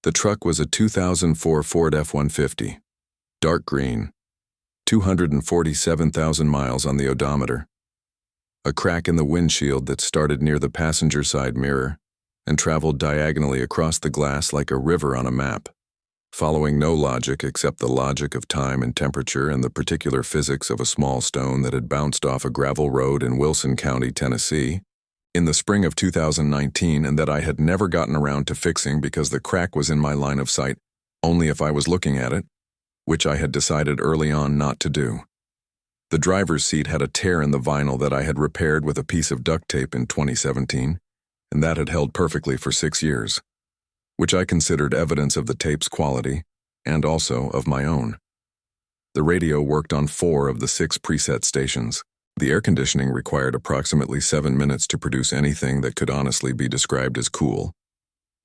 The truck was a 2004 Ford F-150, dark green, 247,000 miles on the odometer. A crack in the windshield that started near the passenger side mirror and traveled diagonally across the glass like a river on a map, following no logic except the logic of time and temperature and the particular physics of a small stone that had bounced off a gravel road in Wilson County, Tennessee, in the spring of 2019, and that I had never gotten around to fixing because the crack was in my line of sight only if I was looking at it, which I had decided early on not to do. The driver's seat had a tear in the vinyl that I had repaired with a piece of duct tape in 2017, and that had held perfectly for 6 years, which I considered evidence of the tape's quality and also of my own. The radio worked on 4 of the 6 preset stations. The air conditioning required approximately 7 minutes to produce anything that could honestly be described as cool.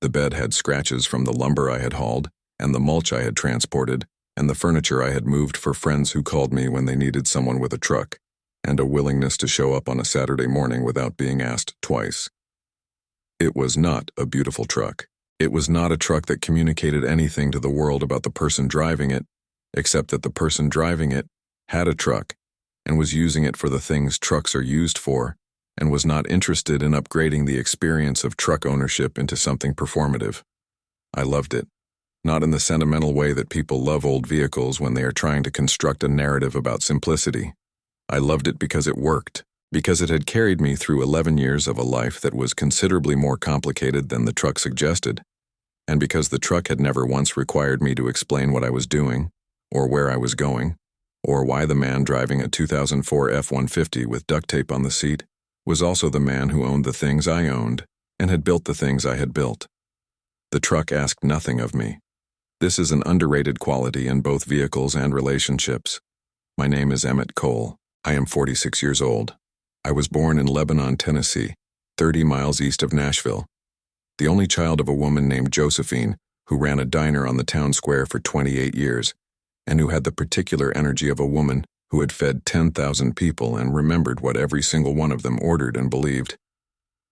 The bed had scratches from the lumber I had hauled, and the mulch I had transported, and the furniture I had moved for friends who called me when they needed someone with a truck, and a willingness to show up on a Saturday morning without being asked twice. It was not a beautiful truck. It was not a truck that communicated anything to the world about the person driving it, except that the person driving it had a truck and was using it for the things trucks are used for, and was not interested in upgrading the experience of truck ownership into something performative. I loved it, not in the sentimental way that people love old vehicles when they are trying to construct a narrative about simplicity. I loved it because it worked, because it had carried me through 11 years of a life that was considerably more complicated than the truck suggested, and because the truck had never once required me to explain what I was doing, or where I was going, or why the man driving a 2004 F-150 with duct tape on the seat was also the man who owned the things I owned and had built the things I had built. The truck asked nothing of me. This is an underrated quality in both vehicles and relationships. My name is Emmett Cole. I am 46 years old. I was born in Lebanon, Tennessee, 30 miles east of Nashville, the only child of a woman named Josephine who ran a diner on the town square for 28 years, and who had the particular energy of a woman who had fed 10,000 people and remembered what every single one of them ordered and believed,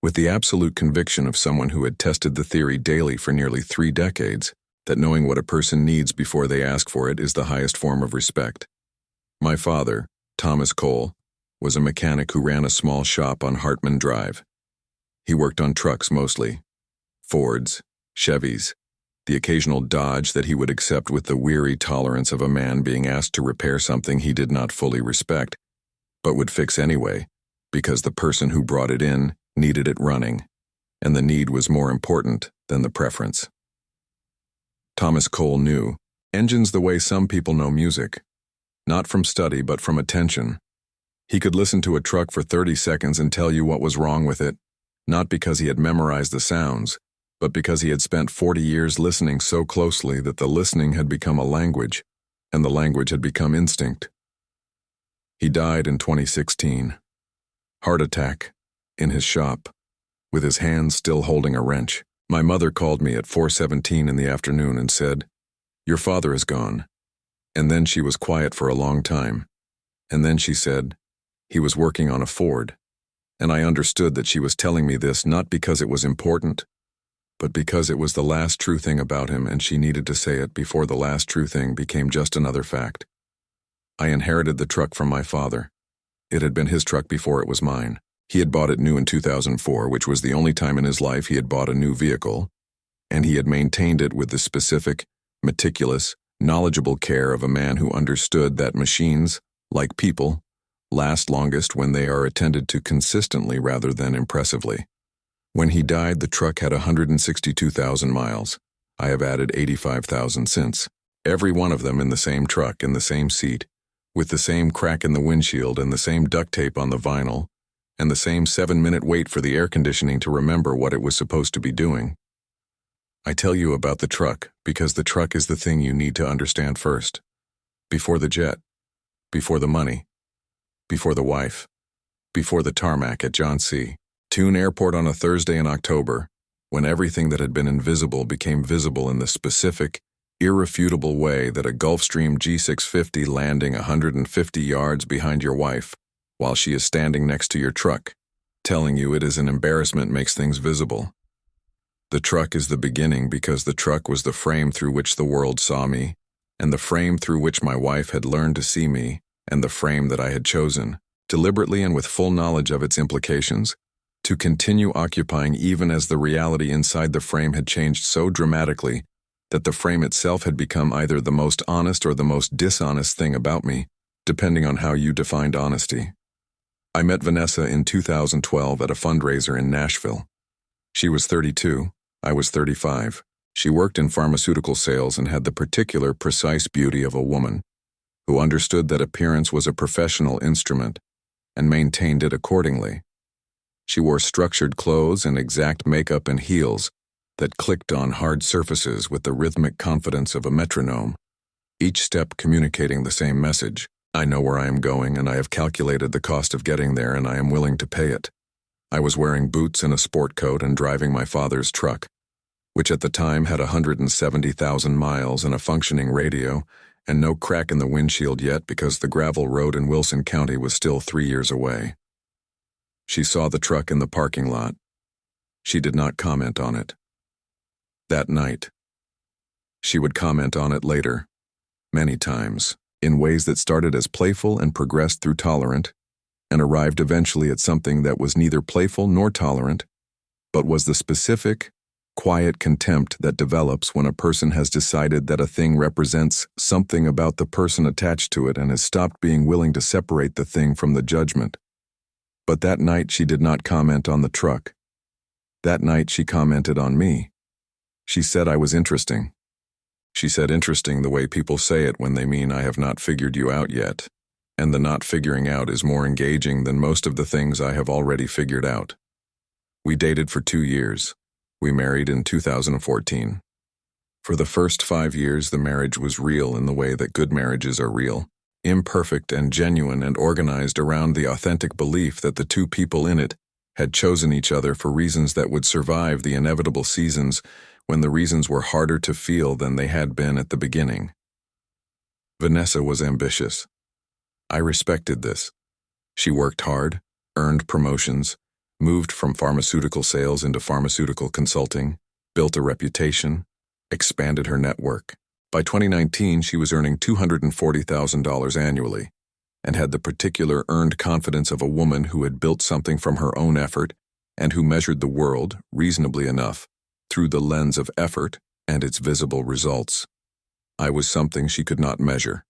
with the absolute conviction of someone who had tested the theory daily for nearly 3 decades, that knowing what a person needs before they ask for it is the highest form of respect. My father, Thomas Cole, was a mechanic who ran a small shop on Hartman Drive. He worked on trucks mostly, Fords, Chevys, the occasional Dodge that he would accept with the weary tolerance of a man being asked to repair something he did not fully respect, but would fix anyway, because the person who brought it in needed it running, and the need was more important than the preference. Thomas Cole knew engines the way some people know music, not from study but from attention. He could listen to a truck for 30 seconds and tell you what was wrong with it, not because he had memorized the sounds, but because he had spent 40 years listening so closely that the listening had become a language, and the language had become instinct. He died in 2016. Heart attack, in his shop, with his hands still holding a wrench. My mother called me at 4:17 in the afternoon and said, "Your father is gone." And then she was quiet for a long time. And then she said, "He was working on a Ford." And I understood that she was telling me this not because it was important, but because it was the last true thing about him and she needed to say it before the last true thing became just another fact. I inherited the truck from my father. It had been his truck before it was mine. He had bought it new in 2004, which was the only time in his life he had bought a new vehicle, and he had maintained it with the specific, meticulous, knowledgeable care of a man who understood that machines, like people, last longest when they are attended to consistently rather than impressively. When he died, the truck had 162,000 miles. I have added 85,000 since. Every one of them in the same truck, in the same seat, with the same crack in the windshield and the same duct tape on the vinyl, and the same 7-minute wait for the air conditioning to remember what it was supposed to be doing. I tell you about the truck because the truck is the thing you need to understand first. Before the jet, before the money, before the wife, before the tarmac at John C. Tune Airport on a Thursday in October, when everything that had been invisible became visible in the specific, irrefutable way that a Gulfstream G650 landing 150 yards behind your wife while she is standing next to your truck, telling you it is an embarrassment makes things visible. The truck is the beginning because the truck was the frame through which the world saw me, and the frame through which my wife had learned to see me, and the frame that I had chosen, deliberately and with full knowledge of its implications, to continue occupying even as the reality inside the frame had changed so dramatically that the frame itself had become either the most honest or the most dishonest thing about me, depending on how you defined honesty. I met Vanessa in 2012 at a fundraiser in Nashville. She was 32, I was 35. She worked in pharmaceutical sales and had the particular precise beauty of a woman who understood that appearance was a professional instrument and maintained it accordingly. She wore structured clothes and exact makeup and heels that clicked on hard surfaces with the rhythmic confidence of a metronome, each step communicating the same message. I know where I am going, and I have calculated the cost of getting there, and I am willing to pay it. I was wearing boots and a sport coat and driving my father's truck, which at the time had 170,000 miles and a functioning radio, and no crack in the windshield yet because the gravel road in Wilson County was still 3 years away. She saw the truck in the parking lot. She did not comment on it. That night. She would comment on it later, many times, in ways that started as playful and progressed through tolerant, and arrived eventually at something that was neither playful nor tolerant, but was the specific, quiet contempt that develops when a person has decided that a thing represents something about the person attached to it and has stopped being willing to separate the thing from the judgment. But that night she did not comment on the truck. That night she commented on me. She said I was interesting. She said interesting the way people say it when they mean I have not figured you out yet, and the not figuring out is more engaging than most of the things I have already figured out. We dated for 2 years. We married in 2014. For the first 5 years, the marriage was real in the way that good marriages are real, imperfect and genuine and organized around the authentic belief that the two people in it had chosen each other for reasons that would survive the inevitable seasons when the reasons were harder to feel than they had been at the beginning. Vanessa was ambitious. I respected this. She worked hard, earned promotions, moved from pharmaceutical sales into pharmaceutical consulting, built a reputation, expanded her network. By 2019, she was earning $240,000 annually and had the particular earned confidence of a woman who had built something from her own effort and who measured the world, reasonably enough, through the lens of effort and its visible results. I was something she could not measure.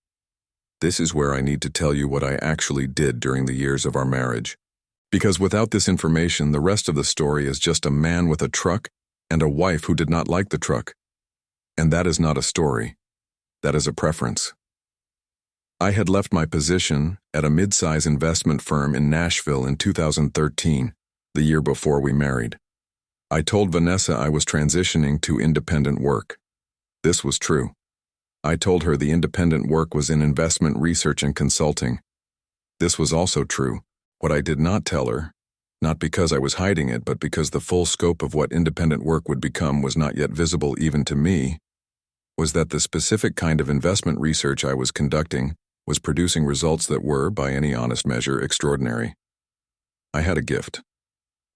This is where I need to tell you what I actually did during the years of our marriage. Because without this information, the rest of the story is just a man with a truck and a wife who did not like the truck. And that is not a story. That is a preference. I had left my position at a mid-size investment firm in Nashville in 2013, the year before we married. I told Vanessa I was transitioning to independent work. This was true. I told her the independent work was in investment research and consulting. This was also true. What I did not tell her, not because I was hiding it, but because the full scope of what independent work would become was not yet visible even to me, was that the specific kind of investment research I was conducting was producing results that were, by any honest measure, extraordinary. I had a gift.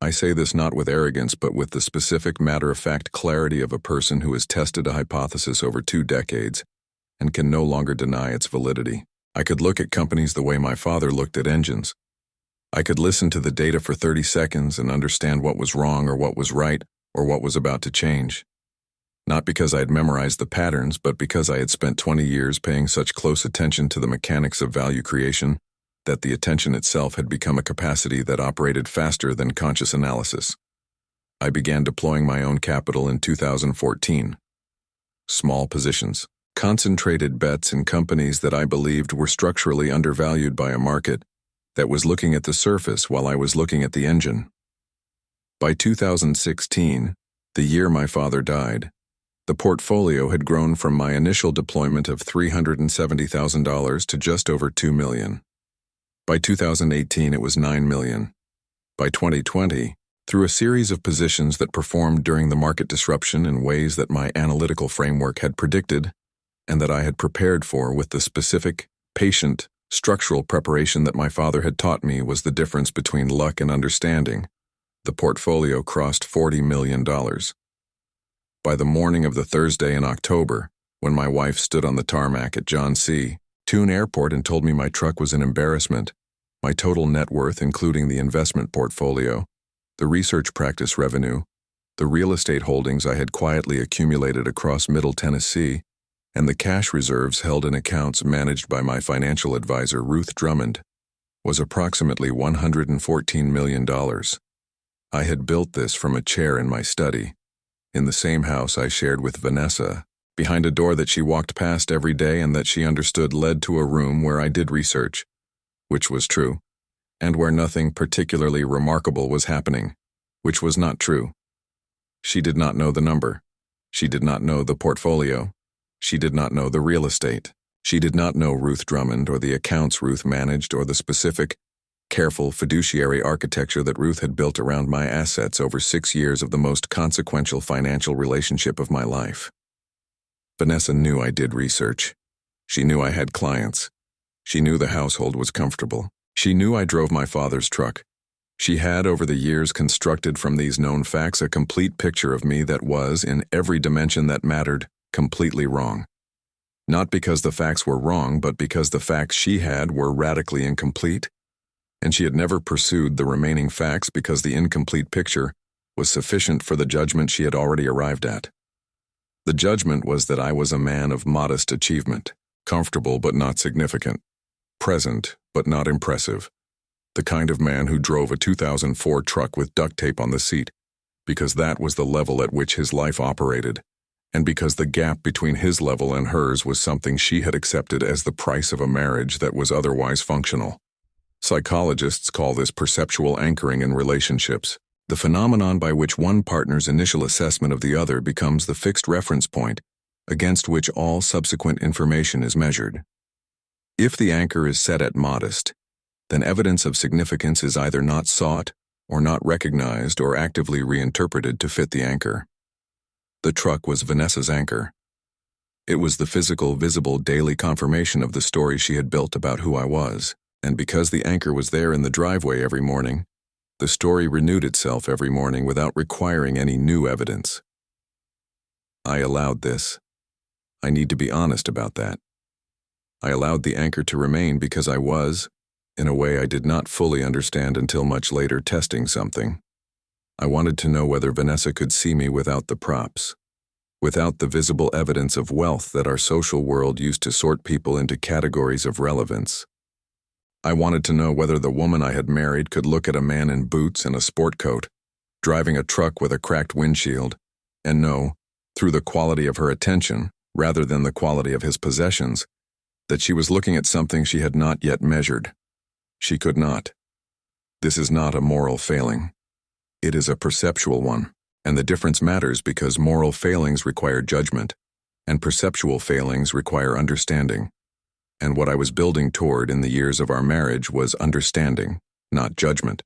I say this not with arrogance, but with the specific matter-of-fact clarity of a person who has tested a hypothesis over 2 decades and can no longer deny its validity. I could look at companies the way my father looked at engines. I could listen to the data for 30 seconds and understand what was wrong or what was right or what was about to change. Not because I had memorized the patterns, but because I had spent 20 years paying such close attention to the mechanics of value creation that the attention itself had become a capacity that operated faster than conscious analysis. I began deploying my own capital in 2014. Small positions, concentrated bets in companies that I believed were structurally undervalued by a market that was looking at the surface while I was looking at the engine. By 2016, the year my father died, the portfolio had grown from my initial deployment of $370,000 to just over $2 million. By 2018, it was $9 million. By 2020, through a series of positions that performed during the market disruption in ways that my analytical framework had predicted and that I had prepared for with the specific, patient, structural preparation that my father had taught me was the difference between luck and understanding, the portfolio crossed $40 million. By the morning of the Thursday in October, when my wife stood on the tarmac at John C. Toon Airport and told me my truck was an embarrassment, my total net worth including the investment portfolio, the research practice revenue, the real estate holdings I had quietly accumulated across Middle Tennessee, and the cash reserves held in accounts managed by my financial advisor Ruth Drummond, was approximately $114 million. I had built this from a chair in my study, in the same house I shared with Vanessa, behind a door that she walked past every day and that she understood led to a room where I did research, which was true, and where nothing particularly remarkable was happening, which was not true. She did not know the number. She did not know the portfolio. She did not know the real estate. She did not know Ruth Drummond or the accounts Ruth managed or the specific, careful fiduciary architecture that Ruth had built around my assets over 6 years of the most consequential financial relationship of my life. Vanessa knew I did research. She knew I had clients. She knew the household was comfortable. She knew I drove my father's truck. She had, over the years, constructed from these known facts a complete picture of me that was, in every dimension that mattered, completely wrong. Not because the facts were wrong, but because the facts she had were radically incomplete, and she had never pursued the remaining facts because the incomplete picture was sufficient for the judgment she had already arrived at. The judgment was that I was a man of modest achievement, comfortable but not significant, present but not impressive, the kind of man who drove a 2004 truck with duct tape on the seat, because that was the level at which his life operated, and because the gap between his level and hers was something she had accepted as the price of a marriage that was otherwise functional. Psychologists call this perceptual anchoring in relationships, the phenomenon by which one partner's initial assessment of the other becomes the fixed reference point against which all subsequent information is measured. If the anchor is set at modest, then evidence of significance is either not sought or not recognized or actively reinterpreted to fit the anchor. The truck was Vanessa's anchor. It was the physical, visible, daily confirmation of the story she had built about who I was, and because the anchor was there in the driveway every morning, the story renewed itself every morning without requiring any new evidence. I allowed this. I need to be honest about that. I allowed the anchor to remain because I was, in a way I did not fully understand until much later, testing something. I wanted to know whether Vanessa could see me without the props, without the visible evidence of wealth that our social world used to sort people into categories of relevance. I wanted to know whether the woman I had married could look at a man in boots and a sport coat, driving a truck with a cracked windshield, and know, through the quality of her attention, rather than the quality of his possessions, that she was looking at something she had not yet measured. She could not. This is not a moral failing. It is a perceptual one, and the difference matters because moral failings require judgment, and perceptual failings require understanding. And what I was building toward in the years of our marriage was understanding, not judgment.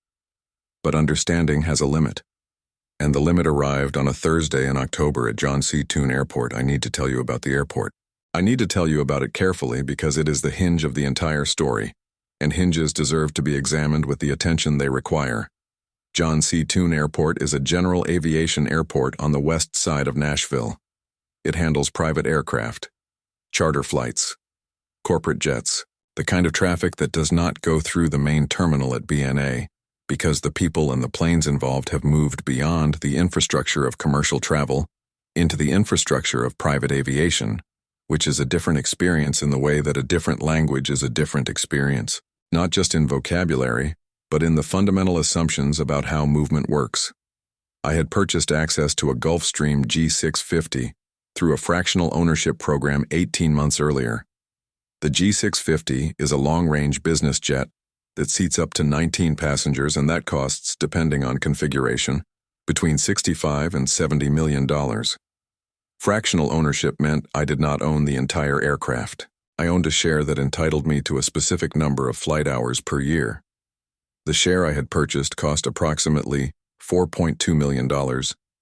But understanding has a limit. And the limit arrived on a Thursday in October at John C. Toon Airport. I need to tell you about the airport. I need to tell you about it carefully because it is the hinge of the entire story, and hinges deserve to be examined with the attention they require. John C. Toon Airport is a general aviation airport on the west side of Nashville. It handles private aircraft, charter flights, corporate jets, the kind of traffic that does not go through the main terminal at BNA, because the people and the planes involved have moved beyond the infrastructure of commercial travel into the infrastructure of private aviation, which is a different experience in the way that a different language is a different experience, not just in vocabulary, but in the fundamental assumptions about how movement works. I had purchased access to a Gulfstream G650 through a fractional ownership program 18 months earlier. The G650 is a long-range business jet that seats up to 19 passengers, and that costs, depending on configuration, between $65 and $70 million. Fractional ownership meant I did not own the entire aircraft. I owned a share that entitled me to a specific number of flight hours per year. The share I had purchased cost approximately $4.2 million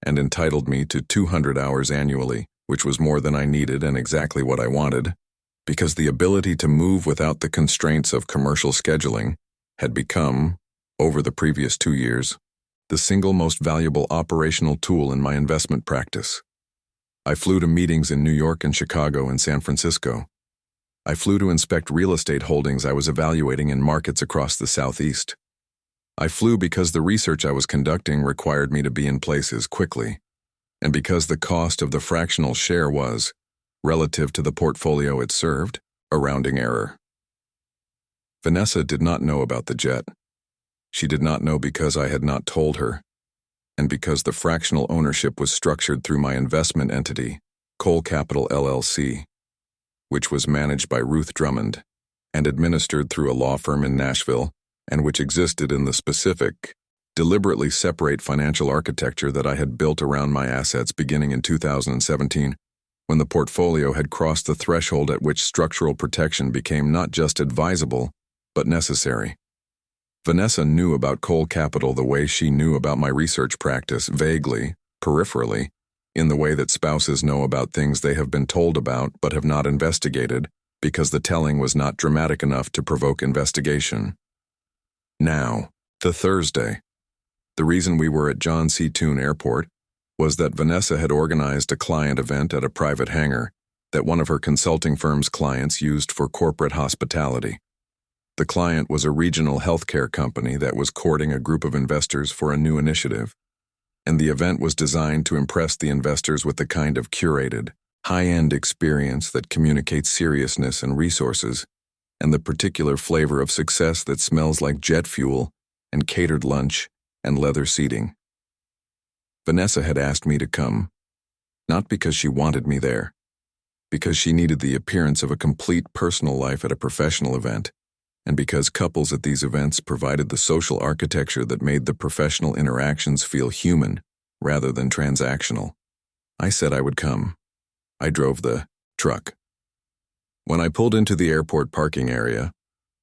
and entitled me to 200 hours annually, which was more than I needed and exactly what I wanted, because the ability to move without the constraints of commercial scheduling had become, over the previous 2 years, the single most valuable operational tool in my investment practice. I flew to meetings in New York and Chicago and San Francisco. I flew to inspect real estate holdings I was evaluating in markets across the Southeast. I flew because the research I was conducting required me to be in places quickly, and because the cost of the fractional share was, relative to the portfolio it served, a rounding error. Vanessa did not know about the jet. She did not know because I had not told her, and because the fractional ownership was structured through my investment entity, Cole Capital LLC, which was managed by Ruth Drummond and administered through a law firm in Nashville, and which existed in the specific, deliberately separate financial architecture that I had built around my assets beginning in 2017, when the portfolio had crossed the threshold at which structural protection became not just advisable, but necessary. Vanessa knew about Cole Capital the way she knew about my research practice, vaguely, peripherally, in the way that spouses know about things they have been told about but have not investigated because the telling was not dramatic enough to provoke investigation. Now, the Thursday. The reason we were at John C. Toone Airport was that Vanessa had organized a client event at a private hangar that one of her consulting firm's clients used for corporate hospitality. The client was a regional healthcare company that was courting a group of investors for a new initiative, and the event was designed to impress the investors with the kind of curated, high-end experience that communicates seriousness and resources, and the particular flavor of success that smells like jet fuel and catered lunch and leather seating. Vanessa had asked me to come, not because she wanted me there, because she needed the appearance of a complete personal life at a professional event, and because couples at these events provided the social architecture that made the professional interactions feel human rather than transactional. I said I would come. I drove the truck. When I pulled into the airport parking area,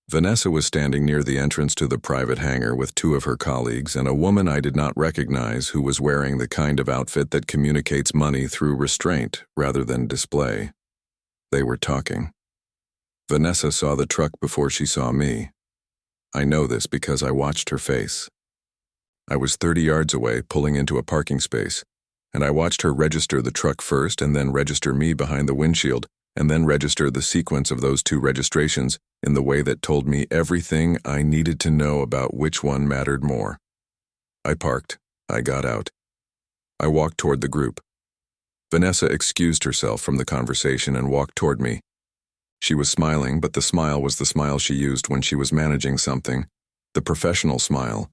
Vanessa was standing near the entrance to the private hangar with two of her colleagues and a woman I did not recognize who was wearing the kind of outfit that communicates money through restraint rather than display. They were talking. Vanessa saw the truck before she saw me. I know this because I watched her face. I was 30 yards away, pulling into a parking space, and I watched her register the truck first and then register me behind the windshield, and then register the sequence of those two registrations in the way that told me everything I needed to know about which one mattered more. I parked. I got out. I walked toward the group. Vanessa excused herself from the conversation and walked toward me. She was smiling, but the smile was the smile she used when she was managing something, the professional smile,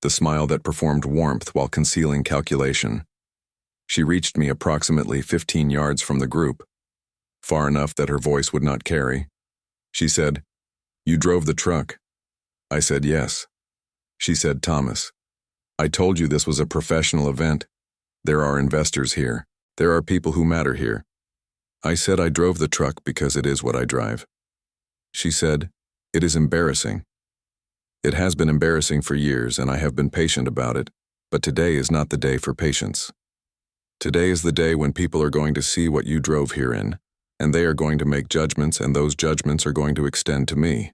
the smile that performed warmth while concealing calculation. She reached me approximately 15 yards from the group, far enough that her voice would not carry. She said, "You drove the truck." I said, "Yes." She said, "Thomas, I told you this was a professional event. There are investors here. There are people who matter here." I said I drove the truck because it is what I drive. She said, "It is embarrassing." It has been embarrassing for years, and I have been patient about it, but today is not the day for patience. Today is the day when people are going to see what you drove here in, and they are going to make judgments, and those judgments are going to extend to me.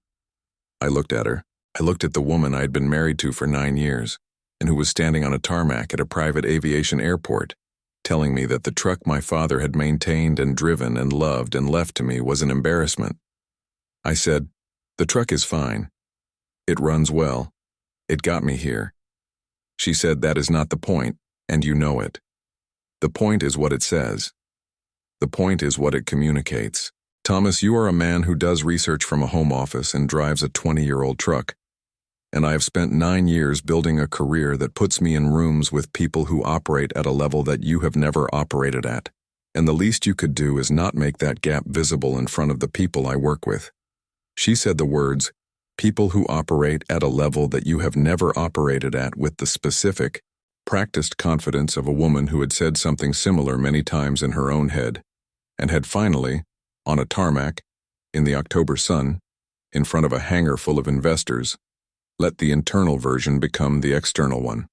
I looked at her. I looked at the woman I had been married to for 9 years, and who was standing on a tarmac at a private aviation airport, telling me that the truck my father had maintained and driven and loved and left to me was an embarrassment. I said, "The truck is fine. It runs well. It got me here." She said, "That is not the point, and you know it. The point is what it says. The point is what it communicates. Thomas, you are a man who does research from a home office and drives a 20-year-old truck. And I have spent 9 years building a career that puts me in rooms with people who operate at a level that you have never operated at. And the least you could do is not make that gap visible in front of the people I work with." She said the words, "people who operate at a level that you have never operated at," with the specific, practiced confidence of a woman who had said something similar many times in her own head, and had finally, on a tarmac, in the October sun, in front of a hangar full of investors, let the internal version become the external one.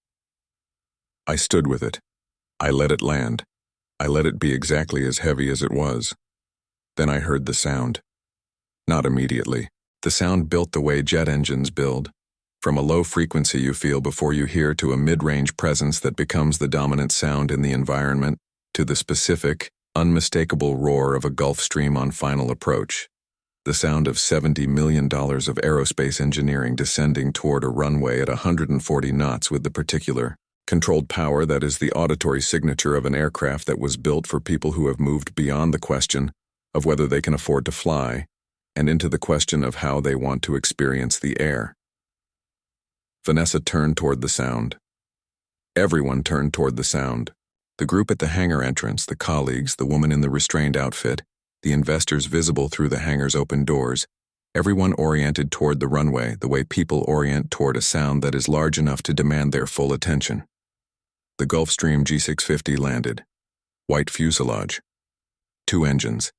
I stood with it. I let it land. I let it be exactly as heavy as it was. Then I heard the sound. Not immediately. The sound built the way jet engines build, from a low frequency you feel before you hear to a mid-range presence that becomes the dominant sound in the environment, to the specific, unmistakable roar of a Gulf Stream on final approach, the sound of $70 million of aerospace engineering descending toward a runway at 140 knots with the particular, controlled power that is the auditory signature of an aircraft that was built for people who have moved beyond the question of whether they can afford to fly and into the question of how they want to experience the air. Vanessa turned toward the sound. Everyone turned toward the sound. The group at the hangar entrance, the colleagues, the woman in the restrained outfit, the investors visible through the hangar's open doors, everyone oriented toward the runway the way people orient toward a sound that is large enough to demand their full attention. The Gulfstream G650 landed. White fuselage. 2 engines.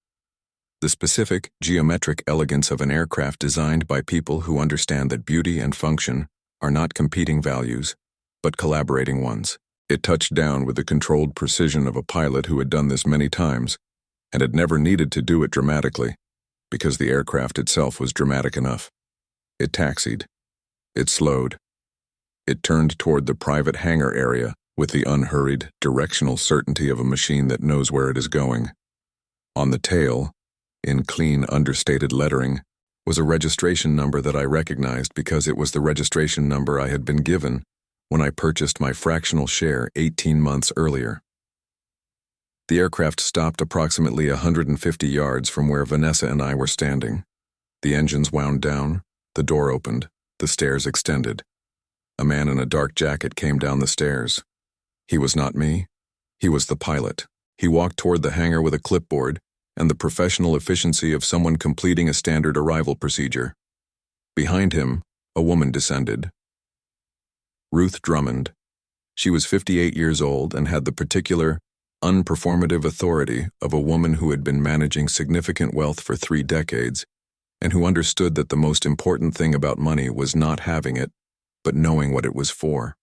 The specific, geometric elegance of an aircraft designed by people who understand that beauty and function are not competing values, but collaborating ones. It touched down with the controlled precision of a pilot who had done this many times and had never needed to do it dramatically, because the aircraft itself was dramatic enough. It taxied. It slowed. It turned toward the private hangar area with the unhurried, directional certainty of a machine that knows where it is going. On the tail, in clean, understated lettering, was a registration number that I recognized because it was the registration number I had been given when I purchased my fractional share 18 months earlier. The aircraft stopped approximately 150 yards from where Vanessa and I were standing. The engines wound down, the door opened, the stairs extended. A man in a dark jacket came down the stairs. He was not me. He was the pilot. He walked toward the hangar with a clipboard and the professional efficiency of someone completing a standard arrival procedure. Behind him, a woman descended. Ruth Drummond. She was 58 years old and had the particular, unperformative authority of a woman who had been managing significant wealth for 3 decades and who understood that the most important thing about money was not having it, but knowing what it was for.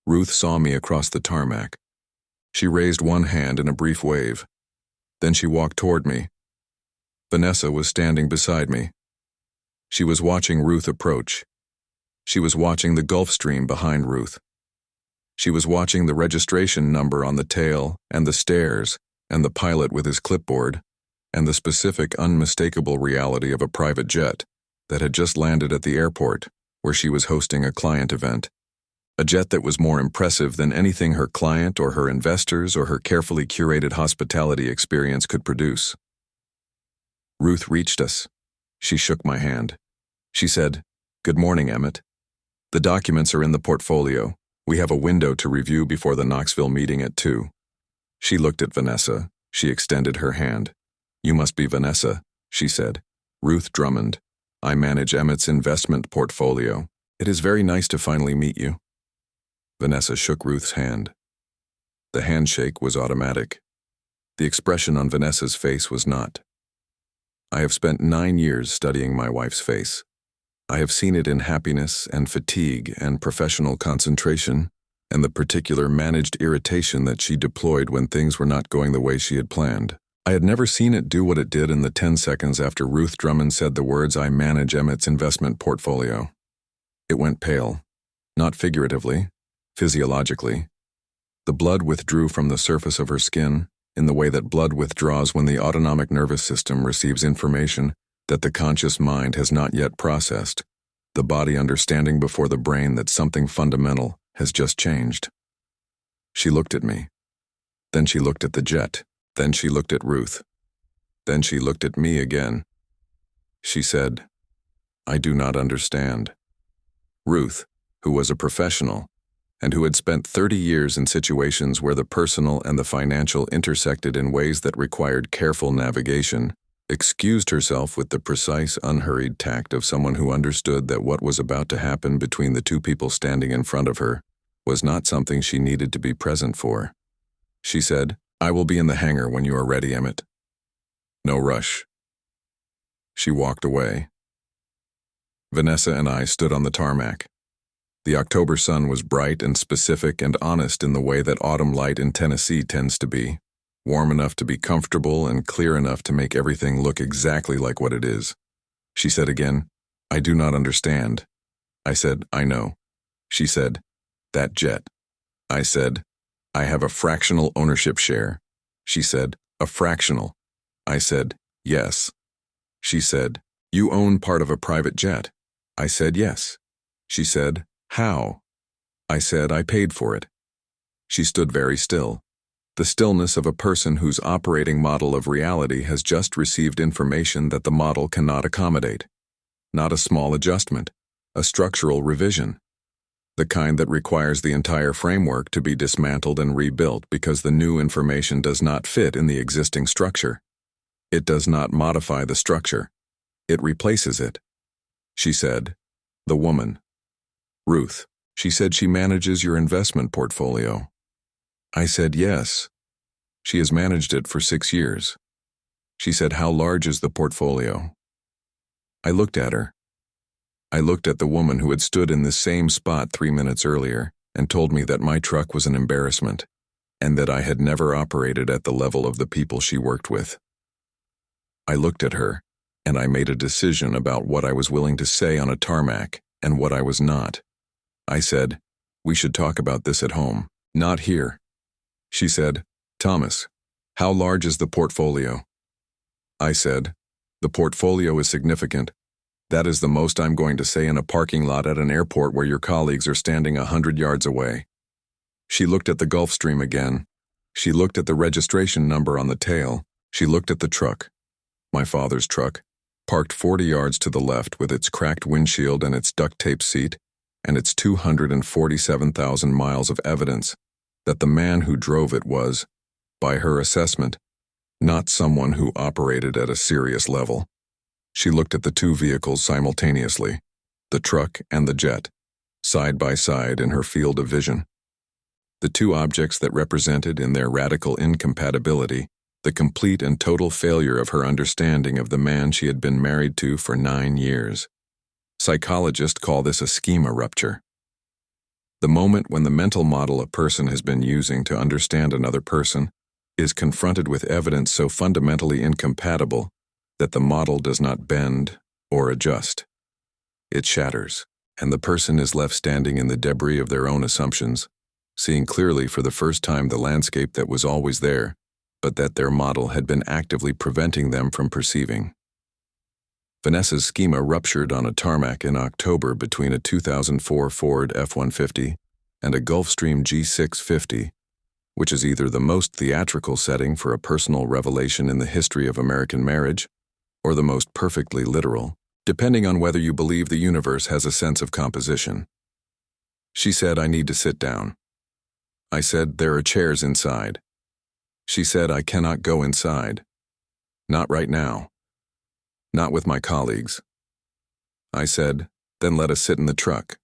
Ruth saw me across the tarmac. She raised one hand in a brief wave. Then she walked toward me. Vanessa was standing beside me. She was watching Ruth approach. She was watching the Gulfstream behind Ruth. She was watching the registration number on the tail and the stairs and the pilot with his clipboard and the specific, unmistakable reality of a private jet that had just landed at the airport where she was hosting a client event. A jet that was more impressive than anything her client or her investors or her carefully curated hospitality experience could produce. Ruth reached us. She shook my hand. She said, "Good morning, Emmett. The documents are in the portfolio. We have a window to review before the Knoxville meeting at 2. She looked at Vanessa. She extended her hand. "You must be Vanessa," she said. "Ruth Drummond. I manage Emmett's investment portfolio. It is very nice to finally meet you." Vanessa shook Ruth's hand. The handshake was automatic. The expression on Vanessa's face was not. I have spent 9 years studying my wife's face. I have seen it in happiness and fatigue and professional concentration and the particular managed irritation that she deployed when things were not going the way she had planned. I had never seen it do what it did in the 10 seconds after Ruth Drummond said the words, "I manage Emmett's investment portfolio." It went pale, not figuratively, physiologically. The blood withdrew from the surface of her skin in the way that blood withdraws when the autonomic nervous system receives information that the conscious mind has not yet processed, the body understanding before the brain that something fundamental has just changed. She looked at me. Then she looked at the jet. Then she looked at Ruth. Then she looked at me again. She said, "I do not understand." Ruth, who was a professional, and who had spent 30 years in situations where the personal and the financial intersected in ways that required careful navigation, excused herself with the precise, unhurried tact of someone who understood that what was about to happen between the 2 people standing in front of her was not something she needed to be present for. She said, "I will be in the hangar when you are ready, Emmett. No rush." She walked away. Vanessa and I stood on the tarmac. The October sun was bright and specific and honest in the way that autumn light in Tennessee tends to be, warm enough to be comfortable and clear enough to make everything look exactly like what it is. She said again, "I do not understand." I said, "I know." She said, "That jet." I said, "I have a fractional ownership share." She said, "A fractional." I said, "Yes." She said, "You own part of a private jet." I said, "Yes." She said, "How?" I said, "I paid for it." She stood very still, the stillness of a person whose operating model of reality has just received information that the model cannot accommodate. Not a small adjustment, a structural revision. The kind that requires the entire framework to be dismantled and rebuilt because the new information does not fit in the existing structure. It does not modify the structure. It replaces it. She said, "The woman. Ruth." She said, "She manages your investment portfolio." I said, "Yes." She has managed it for 6 years. She said, "How large is the portfolio?" I looked at her. I looked at the woman who had stood in the same spot 3 minutes earlier and told me that my truck was an embarrassment and that I had never operated at the level of the people she worked with. I looked at her, and I made a decision about what I was willing to say on a tarmac and what I was not. I said, "We should talk about this at home, not here." She said, "Thomas, how large is the portfolio?" I said, "The portfolio is significant. That is the most I'm going to say in a parking lot at an airport where your colleagues are standing 100 yards away." She looked at the Gulf Stream again. She looked at the registration number on the tail. She looked at the truck, my father's truck, parked 40 yards to the left with its cracked windshield and its duct tape seat, and its 247,000 miles of evidence that the man who drove it was, by her assessment, not someone who operated at a serious level. She looked at the two vehicles simultaneously, the truck and the jet, side by side in her field of vision. The two objects that represented in their radical incompatibility the complete and total failure of her understanding of the man she had been married to for 9 years. Psychologists call this a schema rupture. The moment when the mental model a person has been using to understand another person is confronted with evidence so fundamentally incompatible that the model does not bend or adjust. It shatters, and the person is left standing in the debris of their own assumptions, seeing clearly for the first time the landscape that was always there, but that their model had been actively preventing them from perceiving. Vanessa's schema ruptured on a tarmac in October between a 2004 Ford F-150 and a Gulfstream G650, which is either the most theatrical setting for a personal revelation in the history of American marriage or the most perfectly literal, depending on whether you believe the universe has a sense of composition. She said, "I need to sit down." I said, "There are chairs inside." She said, "I cannot go inside. Not right now. Not with my colleagues." I said, "Then let us sit in the truck."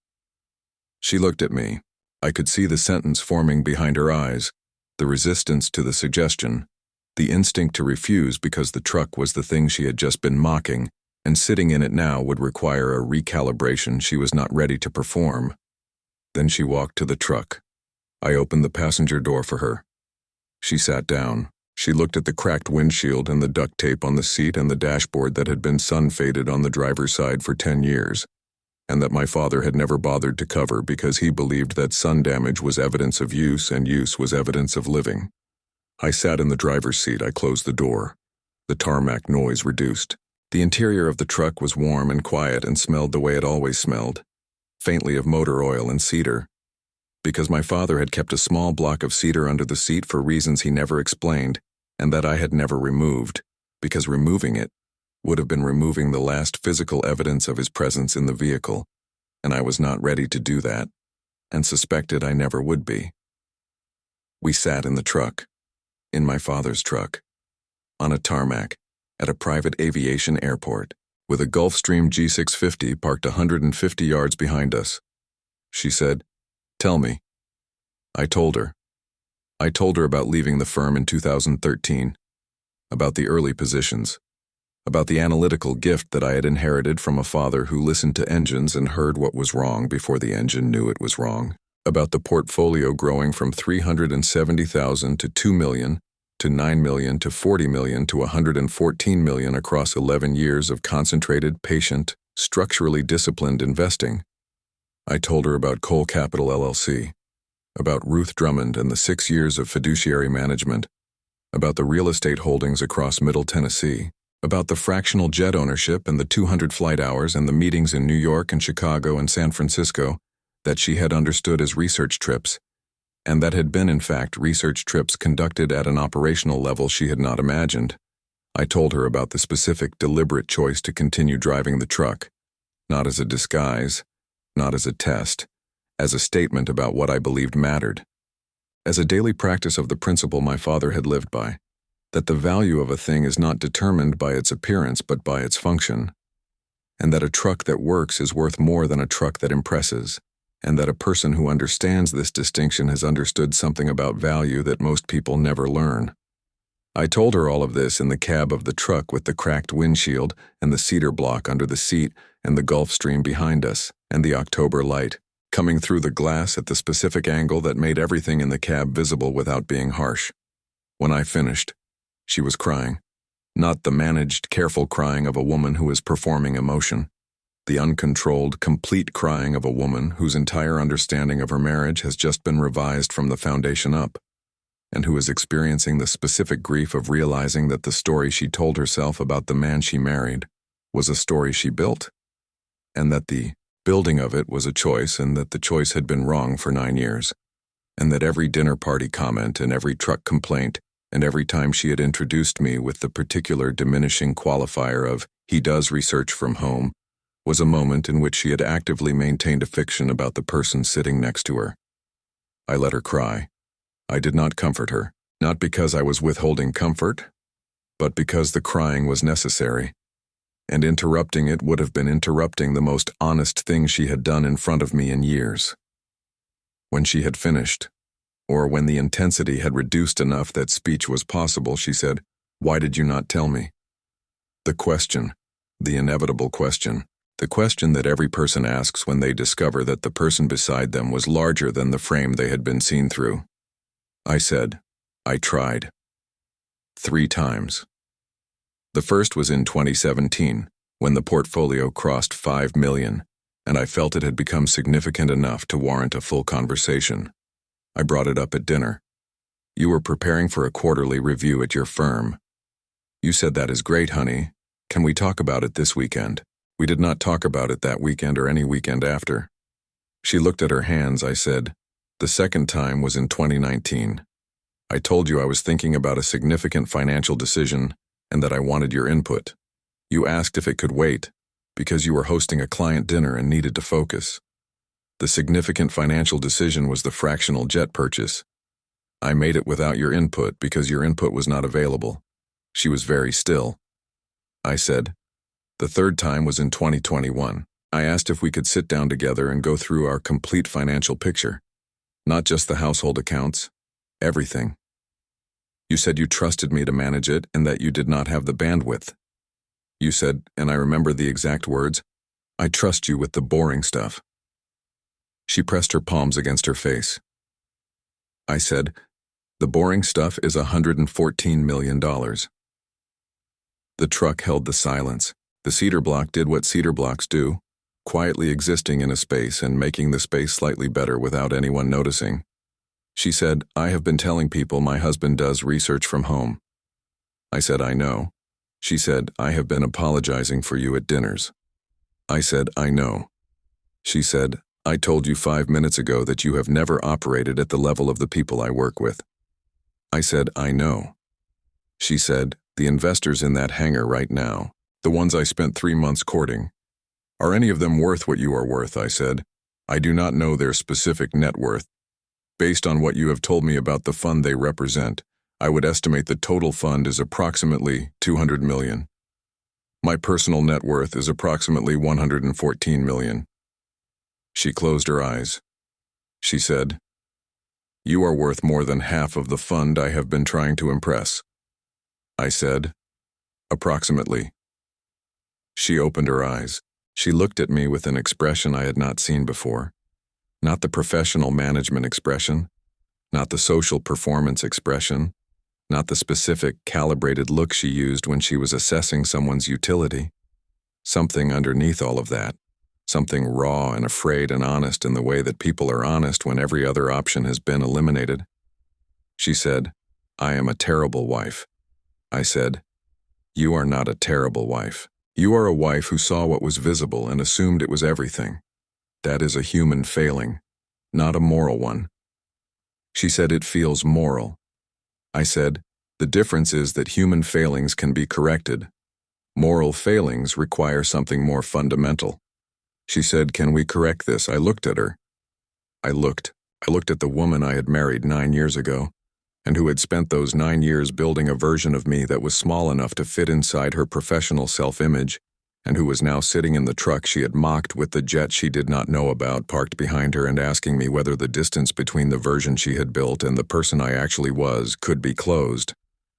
She looked at me. I could see the sentence forming behind her eyes, the resistance to the suggestion, the instinct to refuse because the truck was the thing she had just been mocking, and sitting in it now would require a recalibration she was not ready to perform. Then she walked to the truck. I opened the passenger door for her. She sat down. She looked at the cracked windshield and the duct tape on the seat and the dashboard that had been sun-faded on the driver's side for 10 years, and that my father had never bothered to cover because he believed that sun damage was evidence of use and use was evidence of living. I sat in the driver's seat. I closed the door. The tarmac noise reduced. The interior of the truck was warm and quiet and smelled the way it always smelled, faintly of motor oil and cedar, because my father had kept a small block of cedar under the seat for reasons he never explained, and that I had never removed, because removing it would have been removing the last physical evidence of his presence in the vehicle, and I was not ready to do that, and suspected I never would be. We sat in the truck, in my father's truck, on a tarmac, at a private aviation airport, with a Gulfstream G650 parked 150 yards behind us. She said, "Tell me." I told her. I told her about leaving the firm in 2013, about the early positions, about the analytical gift that I had inherited from a father who listened to engines and heard what was wrong before the engine knew it was wrong, about the portfolio growing from 370,000 to 2 million, to 9 million, to 40 million, to 114 million across 11 years of concentrated, patient, structurally disciplined investing. I told her about Cole Capital LLC, about Ruth Drummond and the 6 years of fiduciary management, about the real estate holdings across Middle Tennessee, about the fractional jet ownership and the 200 flight hours and the meetings in New York and Chicago and San Francisco that she had understood as research trips, and that had been in fact research trips conducted at an operational level she had not imagined. I told her about the specific, deliberate choice to continue driving the truck, not as a disguise, not as a test, as a statement about what I believed mattered, as a daily practice of the principle my father had lived by, that the value of a thing is not determined by its appearance but by its function, and that a truck that works is worth more than a truck that impresses, and that a person who understands this distinction has understood something about value that most people never learn. I told her all of this in the cab of the truck with the cracked windshield and the cedar block under the seat and the Gulf Stream behind us and the October light coming through the glass at the specific angle that made everything in the cab visible without being harsh. When I finished, she was crying. Not the managed, careful crying of a woman who is performing emotion. The uncontrolled, complete crying of a woman whose entire understanding of her marriage has just been revised from the foundation up, and who is experiencing the specific grief of realizing that the story she told herself about the man she married was a story she built, and that the building of it was a choice, and that the choice had been wrong for 9 years, and that every dinner party comment and every truck complaint and every time she had introduced me with the particular diminishing qualifier of "he does research from home" was a moment in which she had actively maintained a fiction about the person sitting next to her. I let her cry. I did not comfort her, not because I was withholding comfort, but because the crying was necessary, and interrupting it would have been interrupting the most honest thing she had done in front of me in years. When she had finished, or when the intensity had reduced enough that speech was possible, she said, "Why did you not tell me?" The question, the inevitable question, the question that every person asks when they discover that the person beside them was larger than the frame they had been seen through. I said, "I tried." 3 times. The first was in 2017, when the portfolio crossed 5 million, and I felt it had become significant enough to warrant a full conversation. I brought it up at dinner. "You were preparing for a quarterly review at your firm. You said, 'That is great, honey. Can we talk about it this weekend?' We did not talk about it that weekend or any weekend after." She looked at her hands. I said, "The second time was in 2019. I told you I was thinking about a significant financial decision and that I wanted your input. You asked if it could wait, because you were hosting a client dinner and needed to focus. The significant financial decision was the fractional jet purchase. I made it without your input because your input was not available." She was very still. I said, "The third time was in 2021. I asked if we could sit down together and go through our complete financial picture. Not just the household accounts, everything. You said you trusted me to manage it and that you did not have the bandwidth. You said, and I remember the exact words, 'I trust you with the boring stuff.'" She pressed her palms against her face. I said, "The boring stuff is $114 million. The truck held the silence. The cedar block did what cedar blocks do, quietly existing in a space and making the space slightly better without anyone noticing. She said, "I have been telling people my husband does research from home." I said, "I know." She said, "I have been apologizing for you at dinners." I said, "I know." She said, "I told you 5 minutes ago that you have never operated at the level of the people I work with." I said, "I know." She said, "The investors in that hangar right now, the ones I spent 3 months courting, are any of them worth what you are worth?" I said, "I do not know their specific net worth. Based on what you have told me about the fund they represent, I would estimate the total fund is approximately 200 million. My personal net worth is approximately 114 million. She closed her eyes. She said, "You are worth more than half of the fund I have been trying to impress." I said, "Approximately." She opened her eyes. She looked at me with an expression I had not seen before. Not the professional management expression, not the social performance expression, not the specific, calibrated look she used when she was assessing someone's utility. Something underneath all of that. Something raw and afraid and honest in the way that people are honest when every other option has been eliminated. She said, I am a terrible wife. I said, "You are not a terrible wife. You are a wife who saw what was visible and assumed it was everything. That is a human failing, not a moral one." She said, "It feels moral." I said, "The difference is that human failings can be corrected. Moral failings require something more fundamental." She said, "Can we correct this?" I looked at her. I looked at the woman I had married 9 years ago, and who had spent those 9 years building a version of me that was small enough to fit inside her professional self-image, and who was now sitting in the truck she had mocked with the jet she did not know about parked behind her and asking me whether the distance between the version she had built and the person I actually was could be closed.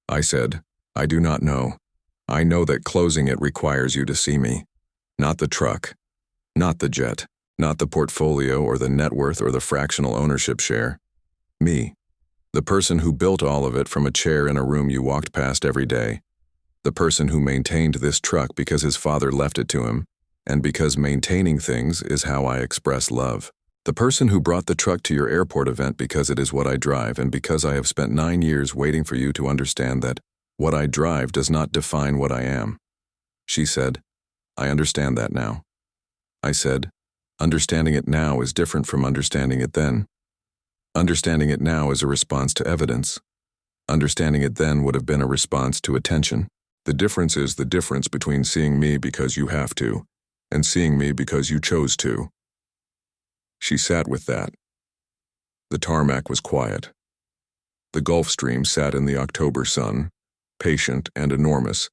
I said, "I do not know. I know that closing it requires you to see me. Not the truck. Not the jet. Not the portfolio or the net worth or the fractional ownership share. Me. The person who built all of it from a chair in a room you walked past every day. The person who maintained this truck because his father left it to him, and because maintaining things is how I express love. The person who brought the truck to your airport event because it is what I drive, and because I have spent 9 years waiting for you to understand that what I drive does not define what I am." She said, "I understand that now." I said, "Understanding it now is different from understanding it then. Understanding it now is a response to evidence. Understanding it then would have been a response to attention. The difference is the difference between seeing me because you have to, and seeing me because you chose to." She sat with that. The tarmac was quiet. The Gulf Stream sat in the October sun, patient and enormous,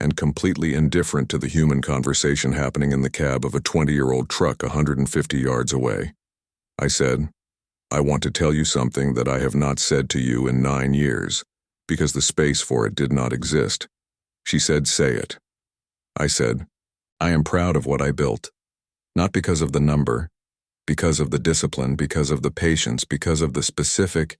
and completely indifferent to the human conversation happening in the cab of a 20-year-old truck 150 yards away. I said, "I want to tell you something that I have not said to you in 9 years, because the space for it did not exist." She said, "Say it." I said, "I am proud of what I built. Not because of the number, because of the discipline, because of the patience, because of the specific,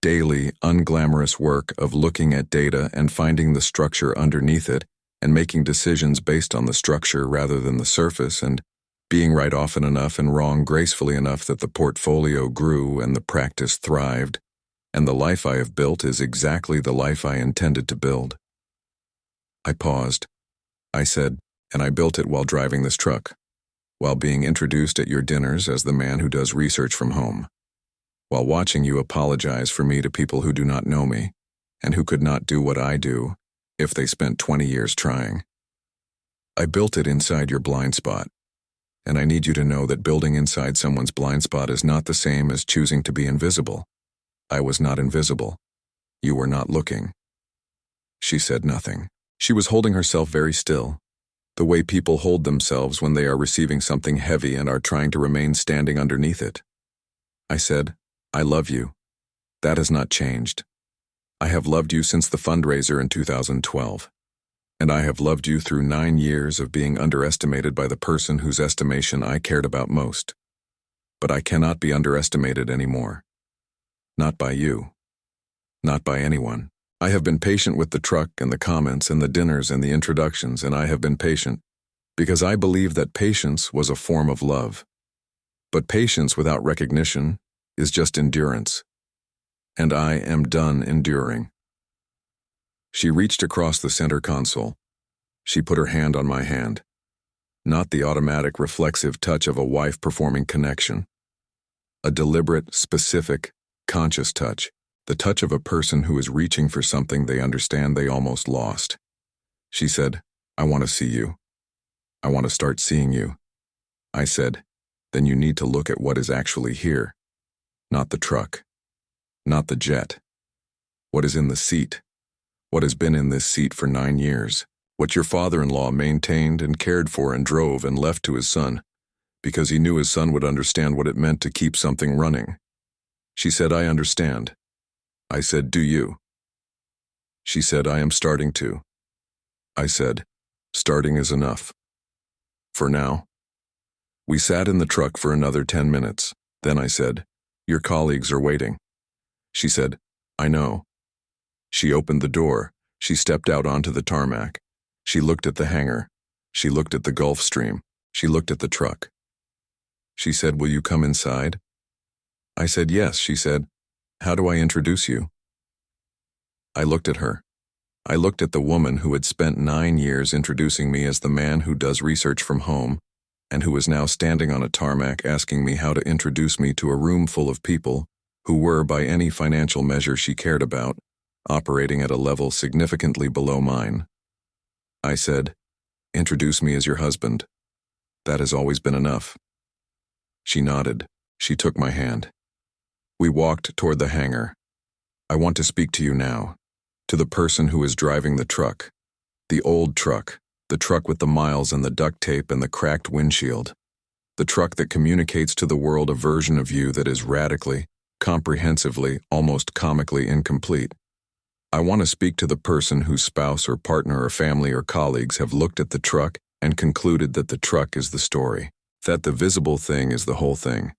daily, unglamorous work of looking at data and finding the structure underneath it and making decisions based on the structure rather than the surface, and being right often enough and wrong gracefully enough that the portfolio grew and the practice thrived, and the life I have built is exactly the life I intended to build." I paused. I said, "And I built it while driving this truck, while being introduced at your dinners as the man who does research from home, while watching you apologize for me to people who do not know me, and who could not do what I do if they spent 20 years trying. I built it inside your blind spot, and I need you to know that building inside someone's blind spot is not the same as choosing to be invisible. I was not invisible. You were not looking." She said nothing. She was holding herself very still, the way people hold themselves when they are receiving something heavy and are trying to remain standing underneath it. I said, "I love you. That has not changed. I have loved you since the fundraiser in 2012. And I have loved you through 9 years of being underestimated by the person whose estimation I cared about most. But I cannot be underestimated anymore. Not by you. Not by anyone. I have been patient with the truck and the comments and the dinners and the introductions, and I have been patient because I believe that patience was a form of love. But patience without recognition is just endurance. And I am done enduring." She reached across the center console. She put her hand on my hand. Not the automatic, reflexive touch of a wife performing connection. A deliberate, specific, conscious touch. The touch of a person who is reaching for something they understand they almost lost. She said, "I want to see you. I want to start seeing you." I said, "Then you need to look at what is actually here. Not the truck. Not the jet. What is in the seat. What has been in this seat for 9 years. What your father-in-law maintained and cared for and drove and left to his son, because he knew his son would understand what it meant to keep something running." She said, "I understand." I said, "Do you?" She said, "I am starting to." I said, "Starting is enough. For now." We sat in the truck for another 10 minutes. Then I said, "Your colleagues are waiting." She said, "I know." She opened the door. She stepped out onto the tarmac. She looked at the hangar. She looked at the Gulf Stream. She looked at the truck. She said, "Will you come inside?" I said, "Yes." She said, "How do I introduce you?" I looked at her. I looked at the woman who had spent 9 years introducing me as the man who does research from home, and who was now standing on a tarmac asking me how to introduce me to a room full of people who were, by any financial measure she cared about, operating at a level significantly below mine. I said, "Introduce me as your husband. That has always been enough." She nodded. She took my hand. We walked toward the hangar. "I want to speak to you now, to the person who is driving the truck, the old truck, the truck with the miles and the duct tape and the cracked windshield, the truck that communicates to the world a version of you that is radically, comprehensively, almost comically incomplete. I want to speak to the person whose spouse or partner or family or colleagues have looked at the truck and concluded that the truck is the story, that the visible thing is the whole thing,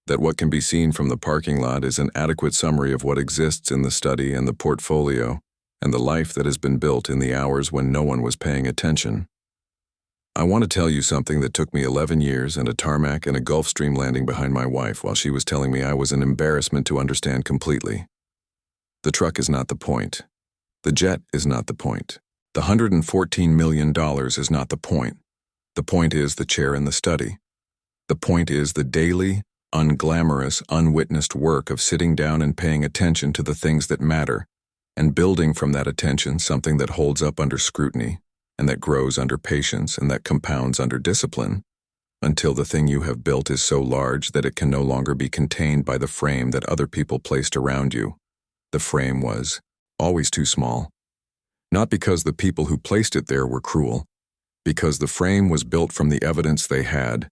that what can be seen from the parking lot is an adequate summary of what exists in the study and the portfolio and the life that has been built in the hours when no one was paying attention. I want to tell you something that took me 11 years and a tarmac and a Gulfstream landing behind my wife while she was telling me I was an embarrassment to understand completely. The truck is not the point. The jet is not the point. The $114 million is not the point. The point is the chair in the study. The point is the daily, unglamorous, unwitnessed work of sitting down and paying attention to the things that matter, and building from that attention something that holds up under scrutiny, and that grows under patience, and that compounds under discipline, until the thing you have built is so large that it can no longer be contained by the frame that other people placed around you. The frame was always too small. Not because the people who placed it there were cruel, because the frame was built from the evidence they had,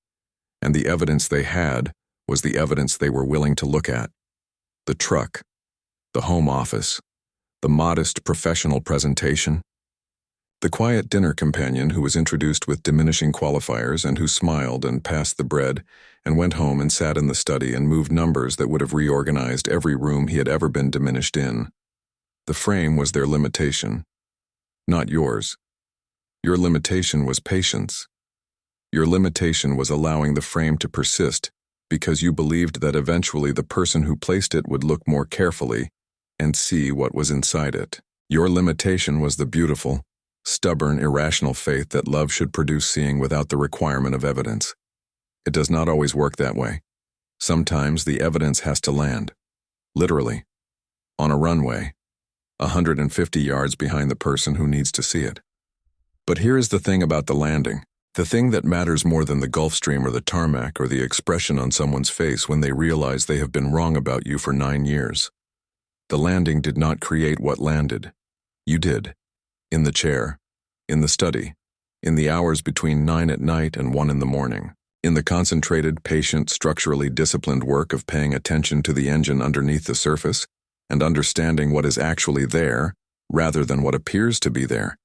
and the evidence they had was the evidence they were willing to look at. The truck, the home office, the modest professional presentation, the quiet dinner companion who was introduced with diminishing qualifiers and who smiled and passed the bread and went home and sat in the study and moved numbers that would have reorganized every room he had ever been diminished in. The frame was their limitation, not yours. Your limitation was patience. Your limitation was allowing the frame to persist because you believed that eventually the person who placed it would look more carefully and see what was inside it. Your limitation was the beautiful, stubborn, irrational faith that love should produce seeing without the requirement of evidence. It does not always work that way. Sometimes the evidence has to land, literally, on a runway, 150 yards behind the person who needs to see it. But here is the thing about the landing, the thing that matters more than the Gulfstream or the tarmac or the expression on someone's face when they realize they have been wrong about you for 9 years. The landing did not create what landed. You did. In the chair, in the study, in the hours between 9 at night and 1 in the morning, in the concentrated, patient, structurally disciplined work of paying attention to the engine underneath the surface and understanding what is actually there rather than what appears to be there.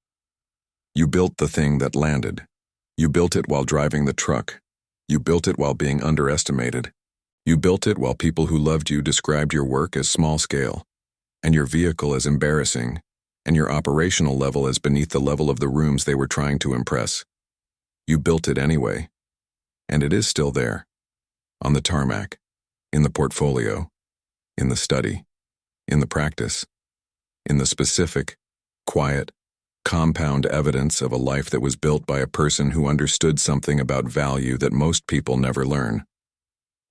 You built the thing that landed. You built it while driving the truck. You built it while being underestimated. You built it while people who loved you described your work as small scale, and your vehicle as embarrassing, and your operational level as beneath the level of the rooms they were trying to impress. You built it anyway, and it is still there, on the tarmac, in the portfolio, in the study, in the practice, in the specific, quiet, compound evidence of a life that was built by a person who understood something about value that most people never learn.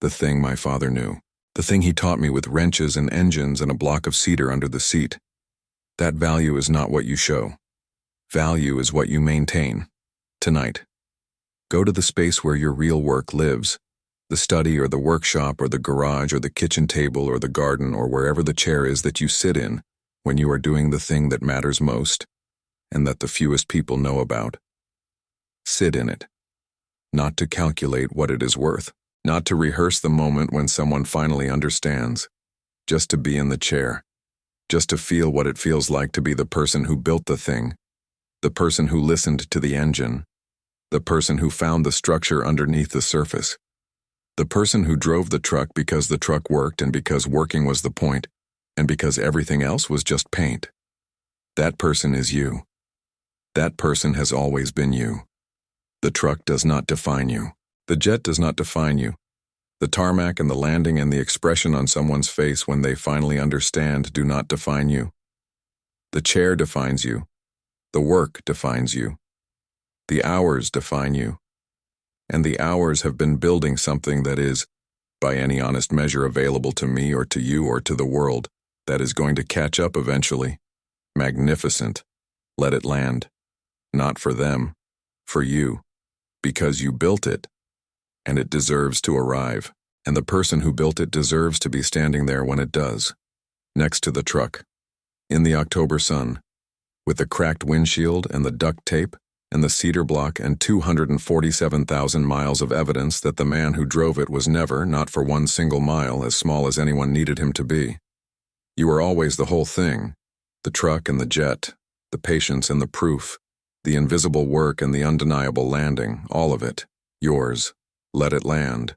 The thing my father knew, the thing he taught me with wrenches and engines and a block of cedar under the seat. That value is not what you show. Value is what you maintain. Tonight. Go to the space where your real work lives, the study or the workshop or the garage or the kitchen table or the garden or wherever the chair is that you sit in when you are doing the thing that matters most and that the fewest people know about. Sit in it. Not to calculate what it is worth, not to rehearse the moment when someone finally understands, just to be in the chair, just to feel what it feels like to be the person who built the thing, the person who listened to the engine, the person who found the structure underneath the surface, the person who drove the truck because the truck worked and because working was the point, and because everything else was just paint. That person is you. That person has always been you. The truck does not define you. The jet does not define you. The tarmac and the landing and the expression on someone's face when they finally understand do not define you. The chair defines you. The work defines you. The hours define you. And the hours have been building something that is, by any honest measure available to me or to you or to the world, that is going to catch up eventually. Magnificent. Let it land. Not for them, for you. Because you built it. And it deserves to arrive. And the person who built it deserves to be standing there when it does. Next to the truck. In the October sun. With the cracked windshield and the duct tape and the cedar block and 247,000 miles of evidence that the man who drove it was never, not for one single mile, as small as anyone needed him to be. You were always the whole thing. The truck and the jet, the patience and the proof, the invisible work and the undeniable landing, all of it. Yours. Let it land.